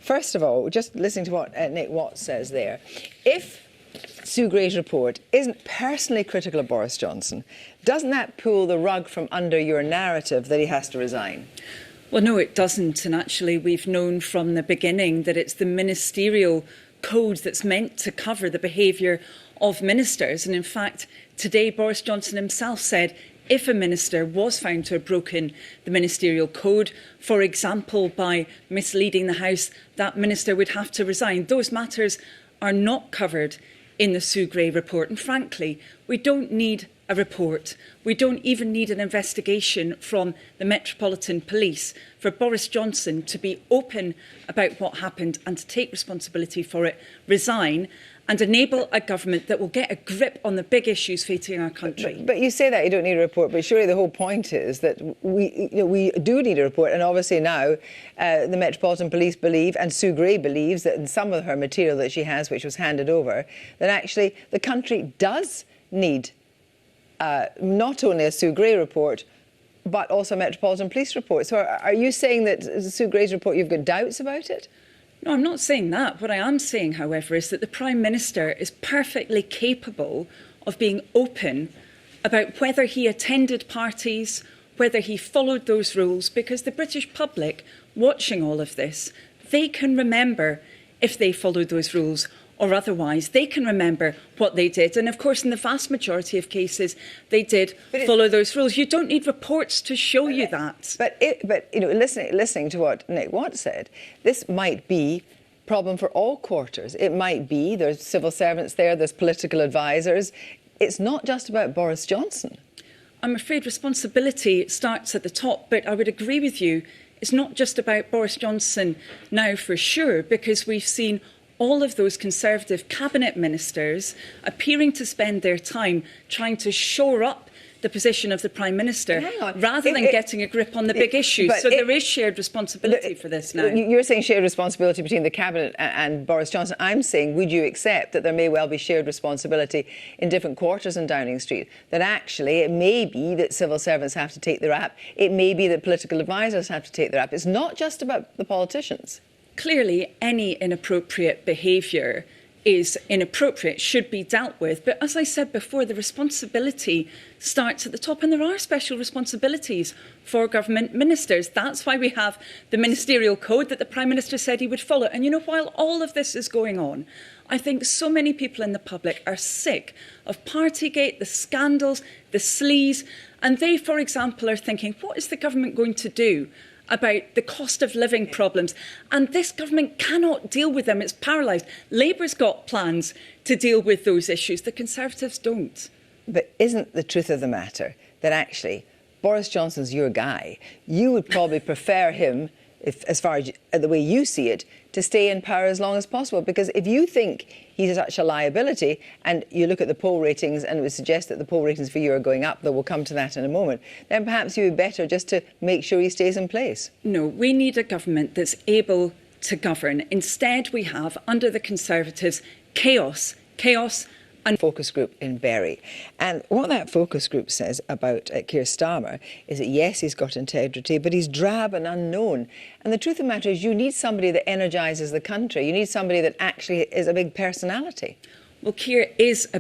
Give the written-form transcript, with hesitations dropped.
First of all, just listening to what Nick Watts says there, if Sue Gray's report isn't personally critical of Boris Johnson, doesn't that pull the rug from under your narrative that he has to resign? Well, no, it doesn't. And actually, we've known from the beginning that it's the ministerial code that's meant to cover the behaviour of ministers. And in fact, today, Boris Johnson himself said if a minister was found to have broken the ministerial code, for example, by misleading the House, that minister would have to resign. Those matters are not covered in the Sue Gray report. And frankly, we don't need a report. We don't even need an investigation from the Metropolitan Police for Boris Johnson to be open about what happened and to take responsibility for it, resign, and enable a government that will get a grip on the big issues facing our country. But you say that you don't need a report, but surely the whole point is that we do need a report. And obviously now the Metropolitan Police believe, and Sue Gray believes, that in some of her material that she has, which was handed over, that actually the country does need not only a Sue Gray report, but also a Metropolitan Police report. So are you saying that Sue Gray's report, you've got doubts about it? No, I'm not saying that. What I am saying, however, is that the Prime Minister is perfectly capable of being open about whether he attended parties, whether he followed those rules, because the British public watching all of this, they can remember if they followed those rules or otherwise. They can remember what they did. And of course, in the vast majority of cases, they did follow those rules. You don't need reports to show you that. But you know, listening to what Nick Watts said, this might be a problem for all quarters. It might be there's civil servants there, there's political advisors. It's not just about Boris Johnson. I'm afraid responsibility starts at the top, but I would agree with you. It's not just about Boris Johnson now for sure, because we've seen all of those Conservative cabinet ministers appearing to spend their time trying to shore up the position of the Prime Minister rather than getting a grip on the big issues. So there is shared responsibility for this now. You're saying shared responsibility between the Cabinet and Boris Johnson. I'm saying, would you accept that there may well be shared responsibility in different quarters in Downing Street? That actually it may be that civil servants have to take the rap. It may be that political advisors have to take the rap. It's not just about the politicians. Clearly, any inappropriate behaviour is inappropriate, should be dealt with. But as I said before, the responsibility starts at the top, and there are special responsibilities for government ministers. That's why we have the ministerial code that the Prime Minister said he would follow. And you know, while all of this is going on, I think so many people in the public are sick of Partygate, the scandals, the sleaze, and they, for example, are thinking, what is the government going to do about the cost of living problems? And this government cannot deal with them. It's paralysed. Labour's got plans to deal with those issues. The Conservatives don't. But isn't the truth of the matter that actually Boris Johnson's your guy? You would probably prefer him, if, as far as the way you see it, to stay in power as long as possible. Because if you think he's such a liability, and you look at the poll ratings and it would suggest that the poll ratings for you are going up, though we'll come to that in a moment, then perhaps you would be better just to make sure he stays in place. No, we need a government that's able to govern. Instead, we have, under the Conservatives, chaos and focus group in Bury. And what that focus group says about Keir Starmer is that, yes, he's got integrity, but he's drab and unknown. And the truth of the matter is you need somebody that energises the country. You need somebody that actually is a big personality. Well, Keir is a